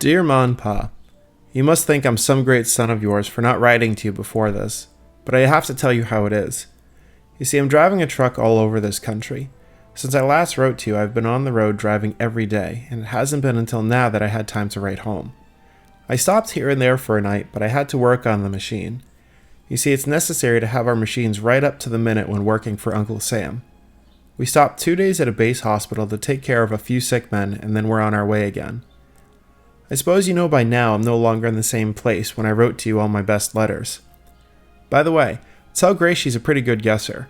Dear Ma and Pa, you must think I'm some great son of yours for not writing to you before this, but I have to tell you how it is. You see, I'm driving a truck all over this country. Since I last wrote to you, I've been on the road driving every day, and it hasn't been until now that I had time to write home. I stopped here and there for a night, but I had to work on the machine. You see, it's necessary to have our machines right up to the minute when working for Uncle Sam. We stopped 2 days at a base hospital to take care of a few sick men, and then we're on our way again. I suppose you know by now I'm no longer in the same place when I wrote to you all my best letters. By the way, tell Grace she's a pretty good guesser.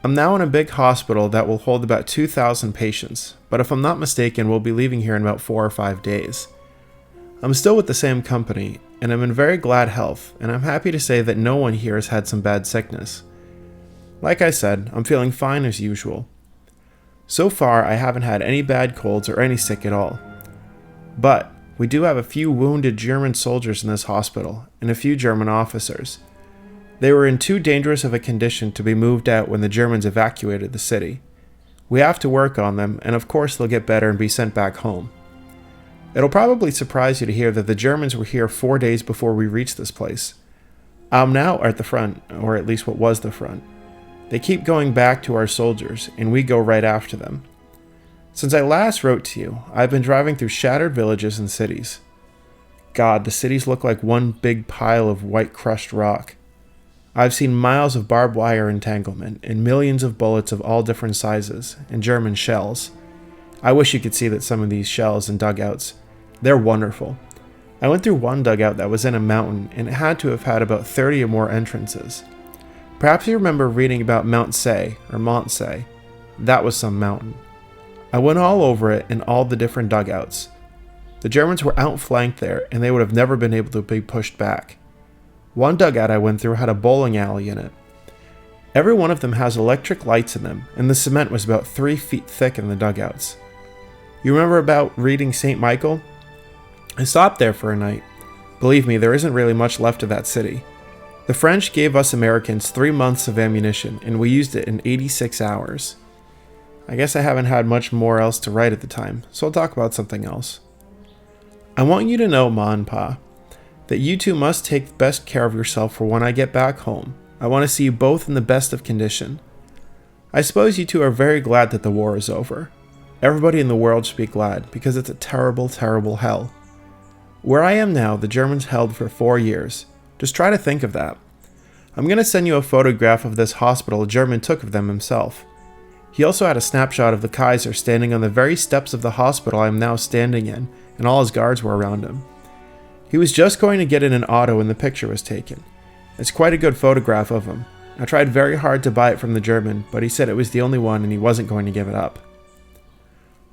I'm now in a big hospital that will hold about 2,000 patients, but if I'm not mistaken, we'll be leaving here in about 4 or 5 days. I'm still with the same company, and I'm in very glad health, and I'm happy to say that no one here has had some bad sickness. Like I said, I'm feeling fine as usual. So far, I haven't had any bad colds or any sick at all. But we do have a few wounded German soldiers in this hospital, and a few German officers. They were in too dangerous of a condition to be moved out when the Germans evacuated the city. We have to work on them, and of course they'll get better and be sent back home. It'll probably surprise you to hear that the Germans were here 4 days before we reached this place. I'm now at the front, or at least what was the front. They keep going back to our soldiers, and we go right after them. Since I last wrote to you, I've been driving through shattered villages and cities. God, the cities look like one big pile of white crushed rock. I've seen miles of barbed wire entanglement, and millions of bullets of all different sizes, and German shells. I wish you could see that some of these shells and dugouts. They're wonderful. I went through one dugout that was in a mountain, and it had to have had about 30 or more entrances. Perhaps you remember reading about Mount Say, or Mont Say. That was some mountain. I went all over it in all the different dugouts. The Germans were outflanked there, and they would have never been able to be pushed back. One dugout I went through had a bowling alley in it. Every one of them has electric lights in them, and the cement was about 3 feet thick in the dugouts. You remember about reading St. Michael? I stopped there for a night. Believe me, there isn't really much left of that city. The French gave us Americans 3 months of ammunition, and we used it in 86 hours. I guess I haven't had much more else to write at the time, so I'll talk about something else. I want you to know, Ma and Pa, that you two must take the best care of yourself for when I get back home. I want to see you both in the best of condition. I suppose you two are very glad that the war is over. Everybody in the world should be glad, because it's a terrible, terrible hell. Where I am now, the Germans held for 4 years. Just try to think of that. I'm going to send you a photograph of this hospital a German took of them himself. He also had a snapshot of the Kaiser standing on the very steps of the hospital I am now standing in, and all his guards were around him. He was just going to get in an auto when the picture was taken. It's quite a good photograph of him. I tried very hard to buy it from the German, but he said it was the only one and he wasn't going to give it up.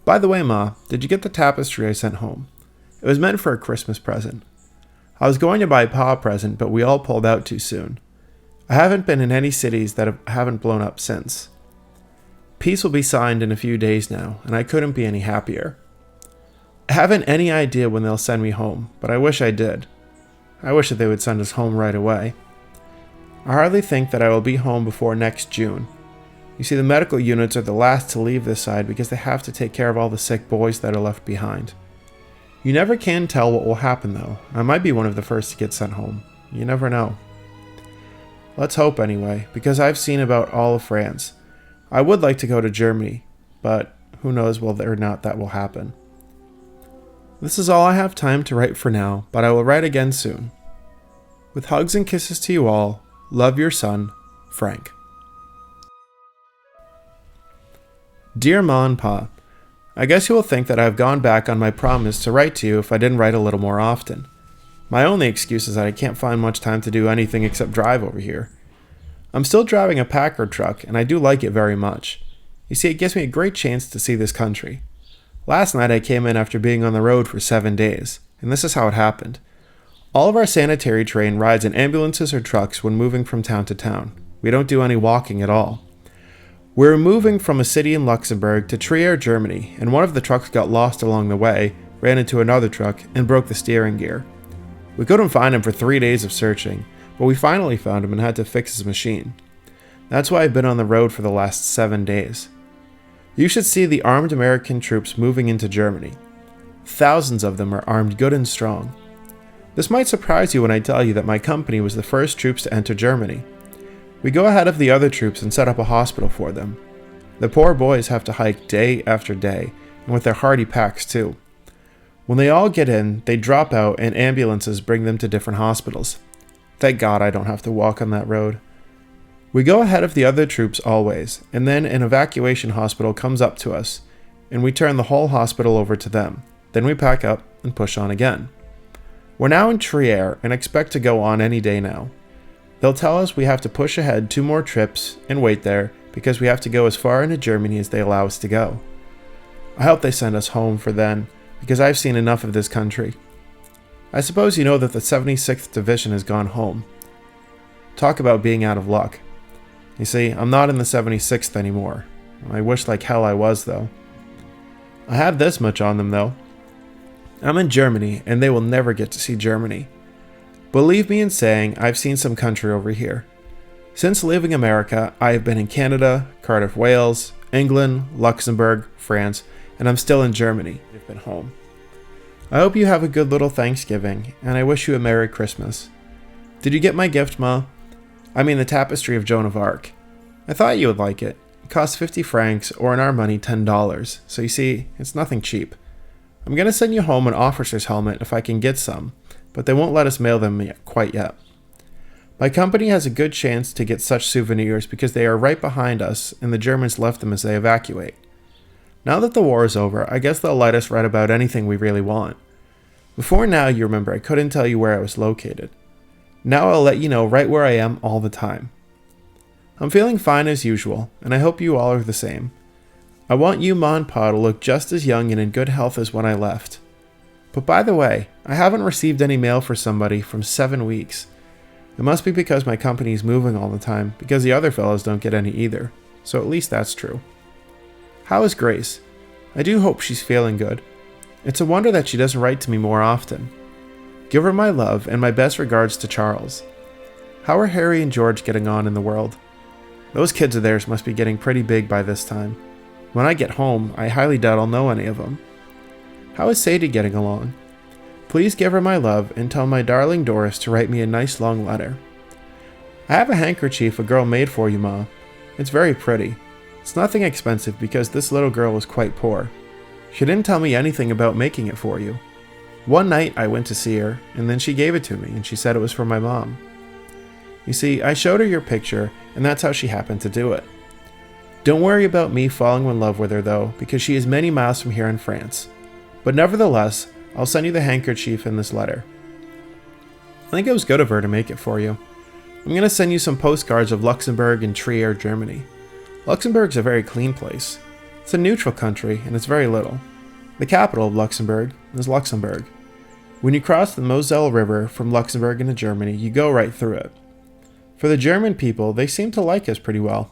By the way, Ma, did you get the tapestry I sent home? It was meant for a Christmas present. I was going to buy Pa a present, but we all pulled out too soon. I haven't been in any cities that haven't blown up since. Peace will be signed in a few days now, and I couldn't be any happier. I haven't any idea when they'll send me home, but I wish I did. I wish that they would send us home right away. I hardly think that I will be home before next June. You see, the medical units are the last to leave this side because they have to take care of all the sick boys that are left behind. You never can tell what will happen, though. I might be one of the first to get sent home. You never know. Let's hope anyway, because I've seen about all of France. I would like to go to Germany, but who knows whether or not that will happen. This is all I have time to write for now, but I will write again soon. With hugs and kisses to you all, love your son, Frank. Dear Ma and Pa, I guess you will think that I have gone back on my promise to write to you if I didn't write a little more often. My only excuse is that I can't find much time to do anything except drive over here. I'm still driving a Packard truck, and I do like it very much. You see, it gives me a great chance to see this country. Last night I came in after being on the road for 7 days, and this is how it happened. All of our sanitary train rides in ambulances or trucks when moving from town to town. We don't do any walking at all. We were moving from a city in Luxembourg to Trier, Germany, and one of the trucks got lost along the way, ran into another truck, and broke the steering gear. We couldn't find him for 3 days of searching, but we finally found him and had to fix his machine. That's why I've been on the road for the last 7 days. You should see the armed American troops moving into Germany. Thousands of them are armed good and strong. This might surprise you when I tell you that my company was the first troops to enter Germany. We go ahead of the other troops and set up a hospital for them. The poor boys have to hike day after day, and with their hardy packs too. When they all get in, they drop out and ambulances bring them to different hospitals. Thank God I don't have to walk on that road. We go ahead of the other troops always, and then an evacuation hospital comes up to us, and we turn the whole hospital over to them. Then we pack up and push on again. We're now in Trier and expect to go on any day now. They'll tell us we have to push ahead 2 more trips and wait there because we have to go as far into Germany as they allow us to go. I hope they send us home for then, because I've seen enough of this country. I suppose you know that the 76th Division has gone home. Talk about being out of luck. You see, I'm not in the 76th anymore. I wish like hell I was, though. I have this much on them, though. I'm in Germany, and they will never get to see Germany. Believe me in saying I've seen some country over here. Since leaving America, I have been in Canada, Cardiff, Wales, England, Luxembourg, France, and I'm still in Germany. I've been home. I hope you have a good little Thanksgiving, and I wish you a Merry Christmas. Did you get my gift, Ma? I mean the tapestry of Joan of Arc. I thought you would like it. It costs 50 francs, or in our money, $10, so you see, it's nothing cheap. I'm going to send you home an officer's helmet if I can get some, but they won't let us mail them quite yet. My company has a good chance to get such souvenirs because they are right behind us and the Germans left them as they evacuate. Now that the war is over, I guess they'll let us write about anything we really want. Before now, you remember, I couldn't tell you where I was located. Now I'll let you know right where I am all the time. I'm feeling fine as usual, and I hope you all are the same. I want you, Ma and Pa, to look just as young and in good health as when I left. But by the way, I haven't received any mail for somebody from 7 weeks. It must be because my company is moving all the time, because the other fellows don't get any either. So at least that's true. How is Grace? I do hope she's feeling good. It's a wonder that she doesn't write to me more often. Give her my love and my best regards to Charles. How are Harry and George getting on in the world? Those kids of theirs must be getting pretty big by this time. When I get home, I highly doubt I'll know any of them. How is Sadie getting along? Please give her my love and tell my darling Doris to write me a nice long letter. I have a handkerchief a girl made for you, Ma. It's very pretty. It's nothing expensive because this little girl was quite poor. She didn't tell me anything about making it for you. One night I went to see her, and then she gave it to me, and she said it was for my mom. You see, I showed her your picture, and that's how she happened to do it. Don't worry about me falling in love with her, though, because she is many miles from here in France. But nevertheless, I'll send you the handkerchief in this letter. I think it was good of her to make it for you. I'm going to send you some postcards of Luxembourg and Trier, Germany. Luxembourg's a very clean place. It's a neutral country, and it's very little. The capital of Luxembourg is Luxembourg. When you cross the Moselle River from Luxembourg into Germany, you go right through it. For the German people, they seem to like us pretty well.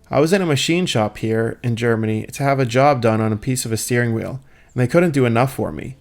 I was in a machine shop here in Germany to have a job done on a piece of a steering wheel, and they couldn't do enough for me.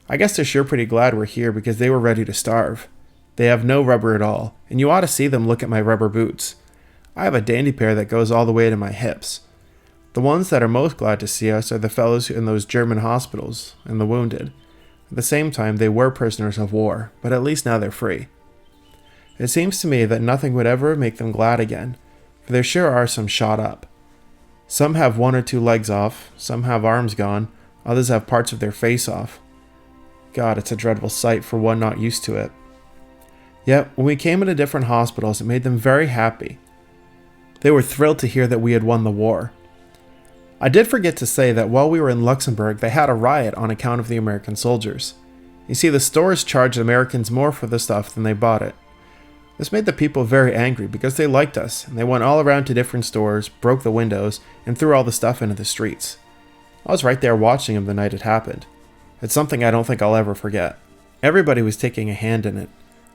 I guess they're sure pretty glad we're here because they were ready to starve. They have no rubber at all, and you ought to see them look at my rubber boots. I have a dandy pair that goes all the way to my hips. The ones that are most glad to see us are the fellows in those German hospitals and the wounded. At the same time, they were prisoners of war, but at least now they're free. It seems to me that nothing would ever make them glad again, for there sure are some shot up. Some have 1 or 2 legs off, some have arms gone, others have parts of their face off. God, it's a dreadful sight for one not used to it. Yet, when we came into different hospitals, it made them very happy. They were thrilled to hear that we had won the war. I did forget to say that while we were in Luxembourg, they had a riot on account of the American soldiers. You see, the stores charged Americans more for the stuff than they bought it. This made the people very angry because they liked us, and they went all around to different stores, broke the windows, and threw all the stuff into the streets. I was right there watching them the night it happened. It's something I don't think I'll ever forget. Everybody was taking a hand in it.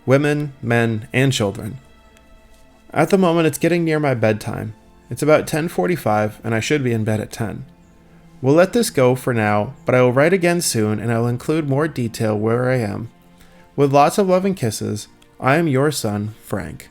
Women, men, and children. At the moment, it's getting near my bedtime. It's about 10:45, and I should be in bed at 10. We'll let this go for now, but I will write again soon, and I will include more detail where I am. With lots of love and kisses, I am your son, Frank.